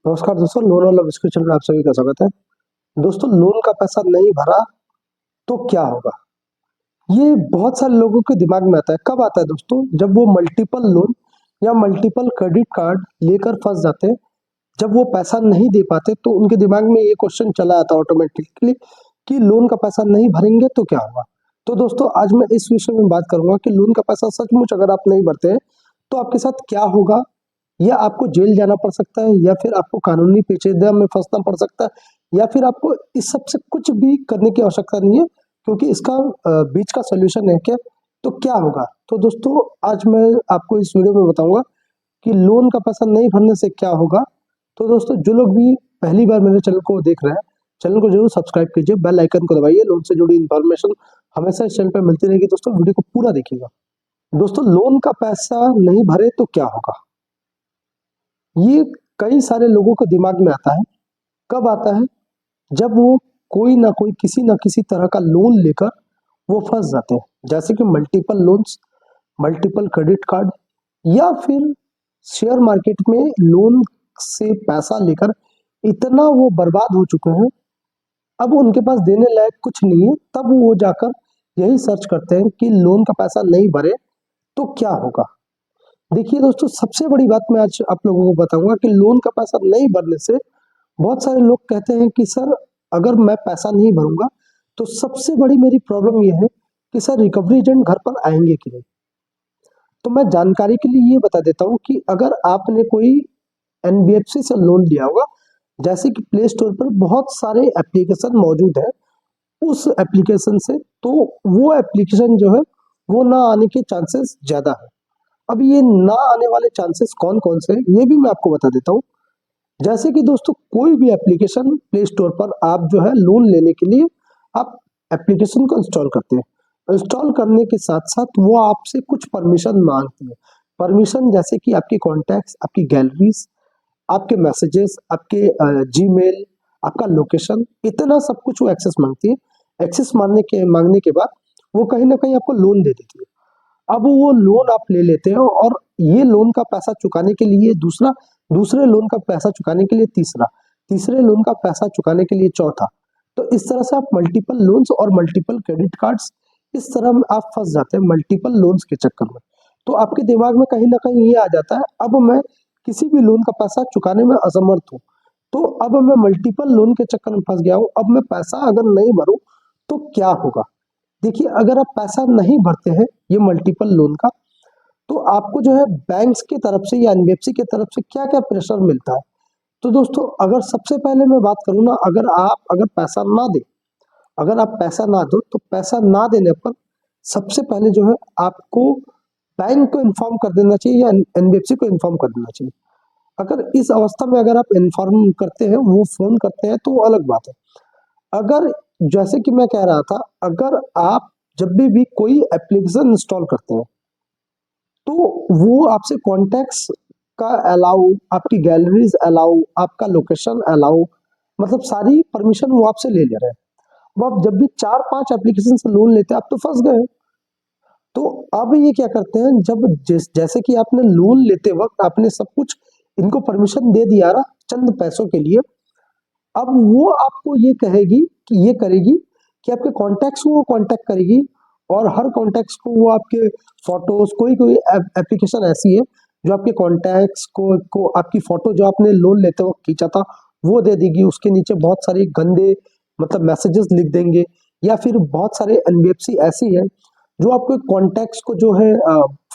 नमस्कार दोस्तों, लोन वाला बिस्कुट चैनल में आप सभी का स्वागत है। दोस्तों, लोन का पैसा नहीं भरा तो क्या होगा? ये बहुत सारे लोगों के दिमाग में आता है। कब आता है दोस्तों? जब वो मल्टीपल लोन या मल्टीपल क्रेडिट कार्ड लेकर फंस जाते हैं। जब वो पैसा नहीं दे पाते तो उनके दिमाग में ये क्वेश्चन चला आता है ऑटोमेटिकली कि लोन का पैसा नहीं भरेंगे तो क्या होगा। तो दोस्तों, आज मैं इस विषय में बात करूंगा कि लोन का पैसा सचमुच अगर आप नहीं भरते हैं तो आपके साथ क्या होगा। या आपको जेल जाना पड़ सकता है, या फिर आपको कानूनी पेचीदा में फंसना पड़ सकता है, या फिर आपको इस सब से कुछ भी करने की आवश्यकता नहीं है, क्योंकि इसका बीच का सोल्यूशन है क्या। तो क्या होगा? तो दोस्तों, आज मैं आपको इस वीडियो में बताऊंगा कि लोन का पैसा नहीं भरने से क्या होगा। तो दोस्तों, जो लोग भी पहली बार मेरे चैनल को देख रहे हैं, चैनल को जरूर सब्सक्राइब कीजिए, बेल आइकन को दबाइए। लोन से जुड़ी इन्फॉर्मेशन हमेशा इस चैनल पर मिलती रहेगी। दोस्तों, वीडियो को पूरा देखिएगा। दोस्तों, लोन का पैसा नहीं भरे तो क्या होगा, ये कई सारे लोगों को दिमाग में आता है। कब आता है? जब वो कोई ना कोई किसी ना किसी तरह का लोन लेकर वो फंस जाते हैं, जैसे कि multiple loans, multiple credit card, या फिर शेयर मार्केट में लोन से पैसा लेकर इतना वो बर्बाद हो चुके हैं, अब उनके पास देने लायक कुछ नहीं है। तब वो जाकर यही सर्च करते हैं कि लोन का पैसा नहीं भरे तो क्या होगा। देखिए दोस्तों, सबसे बड़ी बात मैं आज आप लोगों को बताऊंगा कि लोन का पैसा नहीं भरने से बहुत सारे लोग कहते हैं कि सर, अगर मैं पैसा नहीं भरूंगा तो सबसे बड़ी मेरी प्रॉब्लम ये है कि सर, रिकवरी एजेंट घर पर आएंगे कि नहीं। तो मैं जानकारी के लिए ये बता देता हूँ कि अगर आपने कोई एनबीएफसी से लोन लिया होगा, जैसे कि प्ले स्टोर पर बहुत सारे एप्लीकेशन मौजूद है, उस एप्लीकेशन से, तो वो एप्लीकेशन जो है वो ना आने के चांसेस ज्यादा है। अब ये ना आने वाले चांसेस कौन कौन से हैं, ये भी मैं आपको बता देता हूँ। जैसे कि दोस्तों, कोई भी एप्लीकेशन प्ले स्टोर पर आप जो है लोन लेने के लिए आप एप्लीकेशन को इंस्टॉल करते हैं। इंस्टॉल करने के साथ साथ वो आपसे कुछ परमिशन मांगती है। परमिशन जैसे कि आपके कॉन्टैक्ट्स, आपकी गैलरीज, आपके मैसेजेस, आपके जीमेल, आपका लोकेशन, इतना सब कुछ वो एक्सेस मांगती है। एक्सेस मांगने के बाद वो कहीं ना कहीं आपको लोन दे देती है। अब वो लोन आप ले लेते हो, और ये लोन का पैसा चुकाने के लिए दूसरा, दूसरे लोन का पैसा चुकाने के लिए तीसरा, तीसरे लोन का पैसा चुकाने के लिए चौथा। तो इस तरह से आप मल्टीपल लोन्स और मल्टीपल क्रेडिट कार्ड्स, इस तरह में आप फंस जाते हैं मल्टीपल लोन्स के चक्कर में। तो आपके दिमाग में कहीं ना कहीं ये आ जाता है, अब मैं किसी भी लोन का पैसा चुकाने में असमर्थ हूँ, तो अब मैं मल्टीपल लोन के चक्कर में फंस गया हूँ। अब मैं पैसा अगर नहीं भरूं तो क्या होगा। देखिए, अगर आप पैसा नहीं भरते हैं ये मल्टीपल लोन का, तो आपको जो है बैंक्स की तरफ से या एनबीएफसी की तरफ से क्या क्या प्रेशर मिलता है। तो दोस्तों, अगर सबसे पहले मैं बात करूँ ना, अगर पैसा ना दे, अगर आप पैसा ना दो तो पैसा ना देने पर सबसे पहले जो है आपको बैंक को इन्फॉर्म कर देना चाहिए या एनबीएफसी को इन्फॉर्म कर देना चाहिए। अगर इस अवस्था में अगर आप इन्फॉर्म करते हैं, वो फोन करते हैं, तो वो अलग बात है। अगर, जैसे कि मैं कह रहा था, अगर आप जब भी कोई एप्लीकेशन इंस्टॉल करते हैं तो वो आपसे कॉन्टैक्ट्स का अलाउ, आपकी गैलरीज अलाउ, आपका लोकेशन अलाउ, मतलब सारी परमिशन वो आपसे ले ले रहे हैं। अब आप जब भी 4-5 एप्लीकेशन से लोन लेते हैं, आप तो फंस गए। तो अब ये क्या करते हैं, जैसे कि आपने लोन लेते वक्त आपने सब कुछ इनको परमिशन दे दिया ना, चंद पैसों के लिए, अब वो आपको ये कहेगी कि ये करेगी कि आपके कॉन्टैक्ट्स को वो कांटेक्ट करेगी, और हर कॉन्टैक्ट्स को वो आपके फोटोज, कोई कोई एप्लीकेशन ऐसी है जो आपके कॉन्टैक्ट्स को आपकी फोटो जो आपने लोन लेते वक्त खींचा था वो दे देगी। उसके नीचे बहुत सारे गंदे मतलब मैसेजेस लिख देंगे। या फिर बहुत सारे एनबीएफसी ऐसी है जो आपके कॉन्टैक्ट्स को जो है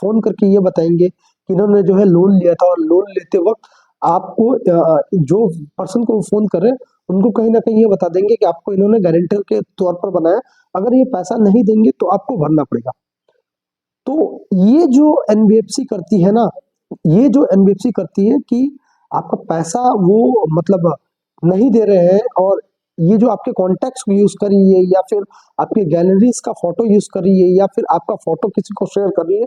फोन करके ये बताएंगे कि इन्होंने जो है लोन लिया था, और लोन लेते वक्त आपको जो पर्सन को फोन कर रहे हैं उनको कहीं ना कहीं ये बता देंगे कि आपको इन्होंने गारंटर के तौर पर बनाया, अगर ये पैसा नहीं देंगे तो आपको भरना पड़ेगा। तो ये जो एनबीएफसी करती है ना, ये जो एनबीएफसी करती है कि आपका पैसा वो मतलब नहीं दे रहे हैं, और ये जो आपके कॉन्टैक्ट्स को यूज कर रही है, या फिर आपके गैलरीज का फोटो यूज कर रही है, या फिर आपका फोटो किसी को शेयर कर रही है,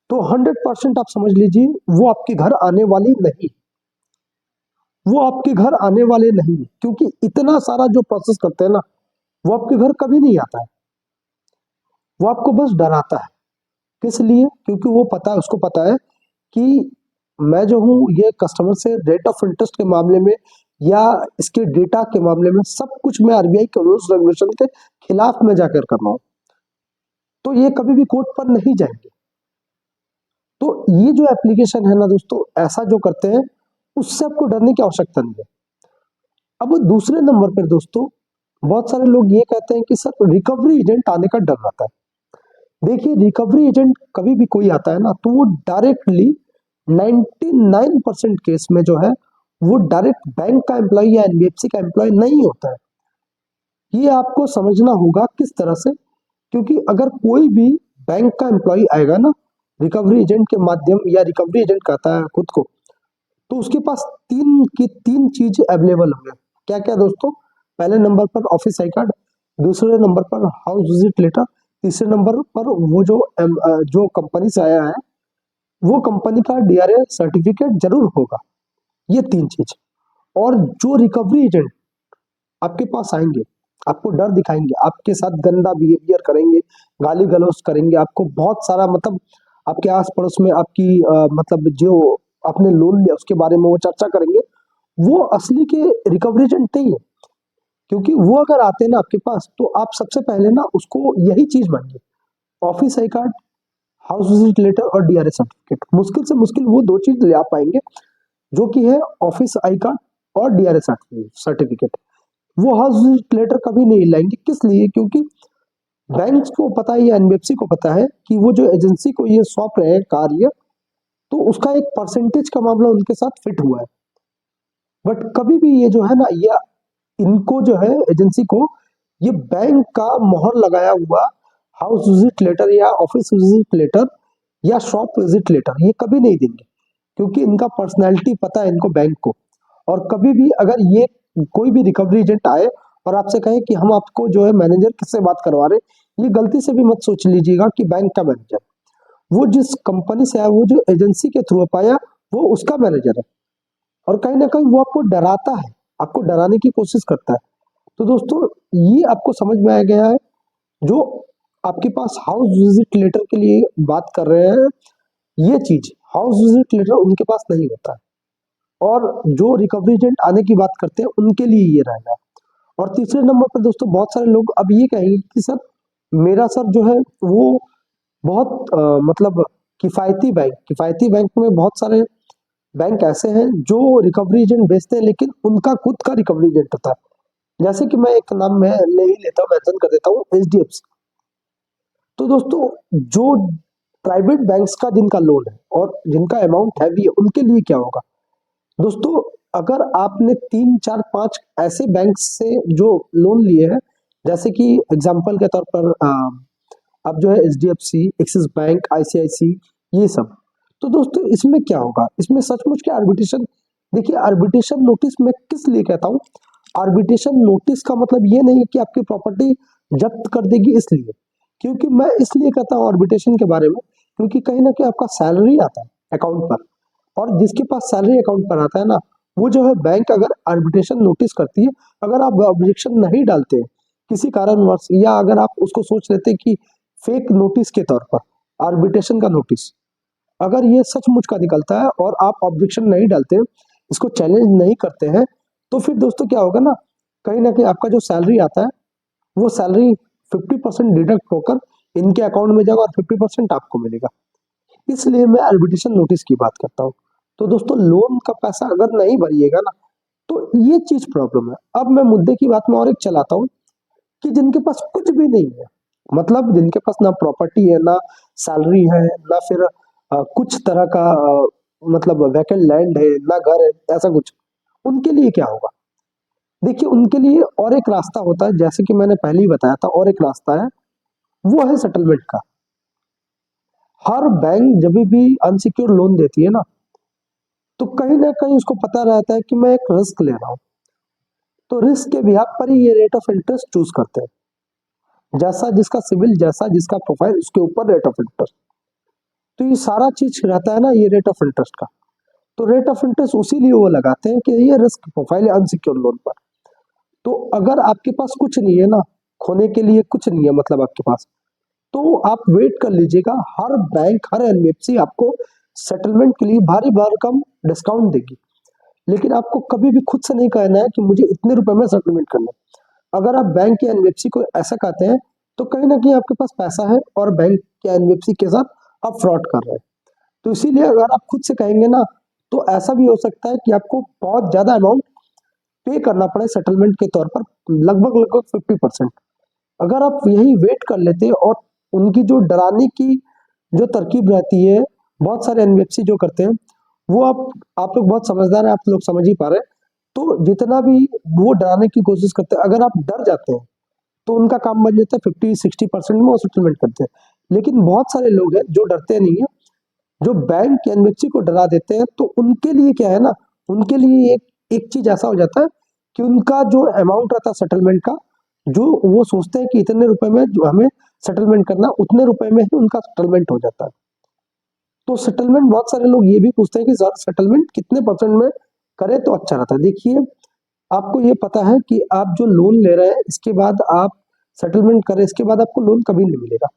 तो 100% आप समझ लीजिए वो आपके घर आने वाली नहीं, वो आपके घर आने वाले नहीं, क्योंकि इतना सारा जो प्रोसेस करते हैं ना, वो आपके घर कभी नहीं आता है। वो आपको बस डराता है। किस लिए? क्योंकि वो पता है, उसको पता है कि मैं जो हूँ ये कस्टमर से रेट ऑफ इंटरेस्ट के मामले में या इसके डेटा के मामले में सब कुछ मैं आरबीआई के रूल्स रेगुलेशन के खिलाफ में जाकर कर रहा हूँ, तो ये कभी भी कोर्ट पर नहीं जाएंगे। तो ये जो एप्लीकेशन है ना दोस्तों, ऐसा जो करते हैं उससे आपको डरने की आवश्यकता नहीं है। अब दूसरे नंबर पर दोस्तों, बहुत सारे लोग ये कहते हैं कि सर रिकवरी एजेंट आने का डर रहता है। देखिए, रिकवरी एजेंट कभी भी कोई आता है ना, तो वो डायरेक्टली 99% केस में जो है वो डायरेक्ट बैंक का एम्प्लॉय या एनबीएफसी का एम्प्लॉय नहीं होता है। ये आपको समझना होगा किस तरह से, क्योंकि अगर कोई भी बैंक का एम्प्लॉय आएगा ना रिकवरी एजेंट के माध्यम, या रिकवरी एजेंट कहता है खुद को, तो उसके पास तीन चीज अवेलेबल होंगे। क्या क्या दोस्तों? पहले नंबर पर ऑफिस आई कार्ड, दूसरे नंबर पर हाउस विजिट लेटर, तीसरे नंबर पर वो जो कंपनी से आया है वो कंपनी का डीआरए सर्टिफिकेट जरूर होगा। ये तीन चीज। और जो रिकवरी एजेंट आपके पास आएंगे, आपको डर दिखाएंगे, आपके साथ गंदा बिहेवियर करेंगे, गाली गलौज करेंगे, आपको बहुत सारा मतलब आपके आस पड़ोस में आपकी मतलब जो आपने लोन लिया उसके बारे में वो चर्चा करेंगे, वो असली के रिकवरी एजेंट नहीं है। क्योंकि वो अगर आते हैं ना आपके पास, तो आप सबसे पहले ना उसको यही चीज मांगिए, office I card, house visit letter और डीआरए सर्टिफिकेट। मुश्किल से मुश्किल वो दो चीज ले आ पाएंगे, जो कि है ऑफिस आई कार्ड और डीआरए सर्टिफिकेट। वो हाउस विजिट लेटर कभी नहीं लाएंगे। किस लिए? क्योंकि बैंक को पता है या एनबीएफसी को पता है कि वो जो एजेंसी को ये सौंप रहे हैं कार्य, तो उसका एक परसेंटेज का मामला उनके साथ फिट हुआ है। बट कभी भी ये जो है ना, ये इनको जो है एजेंसी को ये बैंक का मोहर लगाया हुआ हाउस विजिट लेटर या ऑफिस विजिट लेटर या शॉप विजिट लेटर ये कभी नहीं देंगे, क्योंकि इनका पर्सनैलिटी पता है इनको बैंक को। और कभी भी अगर ये कोई भी रिकवरी एजेंट आए और आपसे कहे कि हम आपको जो है मैनेजर किससे बात करवा रहे, ये गलती से भी मत सोच लीजिएगा कि बैंक का मैनेजर। वो जिस कंपनी से आया, वो जो एजेंसी के थ्रू पाया, वो उसका मैनेजर है। और कहीं ना कहीं वो आपको डराता है, आपको डराने की कोशिश करता है। तो दोस्तों, ये आपको समझ में आ गया है, जो आपके पास हाउस विजिट लेटर के लिए बात कर रहे हैं, ये चीज हाउस विजिट लेटर उनके पास नहीं होता है। और जो रिकवरी एजेंट आने की बात करते हैं उनके लिए ये रहेगा। और तीसरे नंबर पर दोस्तों, बहुत सारे लोग अब ये कहेंगे कि सर मेरा सर जो है वो बहुत मतलब किफायती बैंक में बहुत सारे बैंक ऐसे हैं जो रिकवरी एजेंट बेचते हैं, लेकिन उनका खुद का रिकवरी एजेंट होता है। जैसे कि मैं एक नाम मैं ले ही लेता हूँ, मेंशन कर देता हूँ, एचडीएफसी। तो दोस्तों, जो प्राइवेट बैंक्स का जिनका लोन है और जिनका अमाउंट हैवी है, उनके लिए क्या होगा दोस्तों? अगर आपने 3 4 5 ऐसे बैंक से जो लोन लिए हैं, जैसे कि एग्जांपल के तौर पर अब जो है एचडीएफसी, एक्सिस बैंक, आईसीआईसी, ये सब, तो दोस्तों इसमें क्या होगा? इसमें सचमुच के आर्बिट्रेशन, देखिए आर्बिट्रेशन नोटिस मैं किस लिए कहता हूँ, आर्बिट्रेशन नोटिस का मतलब ये नहीं कि आपकी प्रॉपर्टी जब्त कर देगी, इसलिए क्योंकि मैं इसलिए कहता हूँ आर्बिट्रेशन के बारे में, क्योंकि कहीं ना कहीं आपका सैलरी आता है अकाउंट पर, और जिसके पास सैलरी अकाउंट पर आता है ना, वो जो है बैंक अगर आर्बिट्रेशन नोटिस करती है, अगर आप ऑब्जेक्शन नहीं डालते किसी कारणवश, या अगर आप उसको सोच लेते हैं कि फेक नोटिस के तौर पर आर्बिट्रेशन का नोटिस, अगर ये सचमुच का निकलता है और आप ऑब्जेक्शन नहीं डालते, इसको चैलेंज नहीं करते हैं, तो फिर दोस्तों क्या होगा ना कहीं आपका जो सैलरी आता है, वो सैलरी 50% डिडक्ट होकर इनके अकाउंट में जाएगा और 50% आपको मिलेगा। इसलिए मैं आर्बिट्रेशन नोटिस की बात करता हूँ। तो दोस्तों, लोन का पैसा अगर नहीं भरिएगा ना, तो ये चीज प्रॉब्लम है। अब मैं मुद्दे की बात में और एक चलाता हूँ, कि जिनके पास कुछ भी नहीं है, मतलब जिनके पास ना प्रॉपर्टी है, ना सैलरी है, ना फिर कुछ तरह का मतलब वैकेंट लैंड है, ना घर है, ऐसा कुछ, उनके लिए क्या होगा? देखिए, उनके लिए और एक रास्ता होता है, जैसे कि मैंने पहले ही बताया था, और एक रास्ता है, वो है सेटलमेंट का। हर बैंक जब भी अनसिक्योर लोन देती है ना, तो कहीं ना कहीं उसको पता रहता है कि मैं एक रिस्क ले रहा हूँ, तो रिस्क के बिहाफ पर ही ये रेट ऑफ इंटरेस्ट चूज करते हैं। जैसा जिसका सिविल, जैसा जिसका प्रोफाइल, उसके ऊपर रेट ऑफ इंटरेस्ट। तो ये सारा चीज रहता है ना, ये रेट ऑफ इंटरेस्ट का। तो रेट ऑफ इंटरेस्ट उसी लिए वो लगाते हैं कि ये रिस्क प्रोफाइल है अनसिक्योर लोन पर। तो अगर आपके पास कुछ नहीं है ना, खोने के लिए कुछ नहीं है मतलब आपके पास, तो आप वेट कर लीजिएगा। हर बैंक, हर एनबीएफसी आपको सेटलमेंट के लिए भारी भरकम डिस्काउंट देगी, लेकिन आपको कभी भी खुद से नहीं कहना है कि मुझे इतने रुपए में सेटलमेंट करना है। अगर आप बैंक या एनबीएफसी को ऐसा कहते हैं तो कहीं ना कहीं आपके पास पैसा है और बैंक या एनबीएफसी के साथ आप फ्रॉड कर रहे हैं। तो इसीलिए अगर आप खुद से कहेंगे ना, तो ऐसा भी हो सकता है कि आपको बहुत ज्यादा अमाउंट पे करना पड़े सेटलमेंट के तौर पर, लगभग लगभग 50%। अगर आप यही वेट कर लेते और उनकी जो डराने की जो तरकीब रहती है, बहुत सारे एनबीएफसी जो करते हैं वो आप लोग बहुत समझदार हैं, आप लोग समझ ही पा रहे हैं। तो जितना भी वो डराने की कोशिश करते हैं, अगर आप डर जाते हैं तो उनका काम बन जाता है 50-60% में वो सेटलमेंट करते हैं। लेकिन बहुत सारे लोग हैं जो डरते नहीं है, जो बैंक या एनबीएफसी को डरा देते हैं, तो उनके लिए क्या है ना, उनके लिए एक चीज ऐसा हो जाता है कि उनका जो अमाउंट रहता है सेटलमेंट का, जो वो सोचते हैं कि इतने रुपए में जो हमें सेटलमेंट करना, उतने रुपए में ही उनका सेटलमेंट हो जाता है। तो सेटलमेंट बहुत सारे लोग ये भी पूछते हैं कि सर सेटलमेंट कितने परसेंट में करें तो अच्छा रहता है। देखिए, आपको ये पता है कि आप जो लोन ले रहे हैं इसके बाद आप सेटलमेंट करें, इसके बाद आपको लोन कभी नहीं मिलेगा।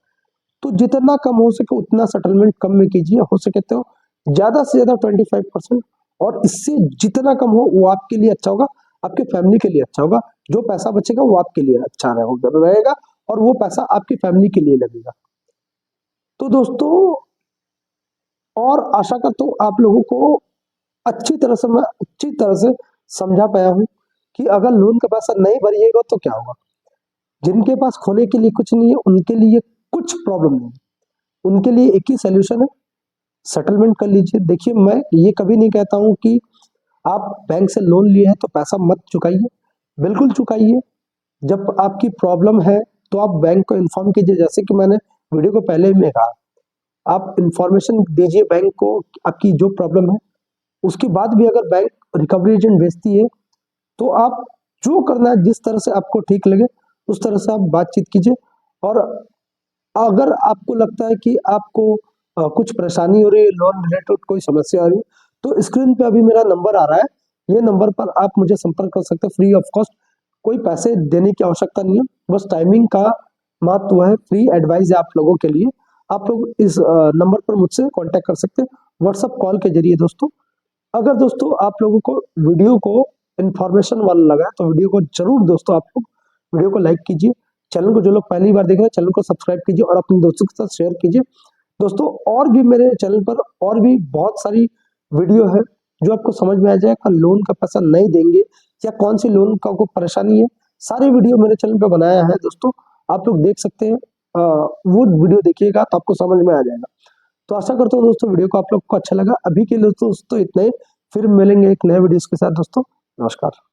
तो जितना कम हो सके उतना सेटलमेंट कम में कीजिए, हो सके तो ज्यादा से ज्यादा 25%, और इससे जितना कम हो वो आपके लिए अच्छा होगा, आपके फैमिली के लिए अच्छा होगा। जो पैसा बचेगा वो आपके लिए अच्छा रहेगा और वो पैसा आपकी फैमिली के लिए लगेगा। तो दोस्तों, और आशा करता हूँ आप लोगों को मैं अच्छी तरह से समझा पाया हूँ कि अगर लोन का पैसा नहीं भरिएगा तो क्या होगा। जिनके पास खोने के लिए कुछ नहीं है उनके लिए कुछ प्रॉब्लम नहीं है, उनके लिए एक ही सोल्यूशन है, सेटलमेंट कर लीजिए। देखिए, मैं ये कभी नहीं कहता हूँ कि आप बैंक से लोन लिए हैं तो पैसा मत चुकाइए, बिल्कुल चुकाइए। जब आपकी प्रॉब्लम है तो आप बैंक को इन्फॉर्म कीजिए, जैसे कि मैंने वीडियो को पहले में कहा, आप इंफॉर्मेशन दीजिए बैंक को आपकी जो प्रॉब्लम है। उसके बाद भी अगर बैंक रिकवरी एजेंट भेजती है तो आप जो करना है, जिस तरह से आपको ठीक लगे उस तरह से आप बातचीत कीजिए। और अगर आपको लगता है कि आपको कुछ परेशानी हो रही है, लोन रिलेटेड कोई समस्या आ रही है, तो स्क्रीन पे अभी मेरा नंबर आ रहा है, ये नंबर पर आप मुझे संपर्क कर सकते हैं फ्री ऑफ कॉस्ट। कोई पैसे देने की आवश्यकता नहीं है, बस टाइमिंग का महत्व है, फ्री एडवाइस है आप लोगों के लिए। आप लोग इस नंबर पर मुझसे कांटेक्ट कर सकते हैं व्हाट्सएप कॉल के जरिए। दोस्तों, अगर दोस्तों आप लोगों को वीडियो को इन्फॉर्मेशन वाला लगा तो वीडियो को जरूर दोस्तों आप लोग वीडियो को लाइक कीजिए। चैनल को जो लोग पहली बार देख रहे हैं चैनल को सब्सक्राइब कीजिए और अपने दोस्तों के साथ शेयर कीजिए। दोस्तों, और भी मेरे चैनल पर और भी बहुत सारी वीडियो है जो आपको समझ में आ जाएगा, लोन का पैसा नहीं देंगे या कौन सी लोन का आपको परेशानी है, सारी वीडियो मेरे चैनल पर बनाया है दोस्तों, आप लोग देख सकते हैं। वो वीडियो देखिएगा तो आपको समझ में आ जाएगा। तो आशा करता हूँ दोस्तों वीडियो को आप लोग को अच्छा लगा। अभी के लिए दोस्तों इतना ही, फिर मिलेंगे एक नए वीडियो के साथ दोस्तों। नमस्कार।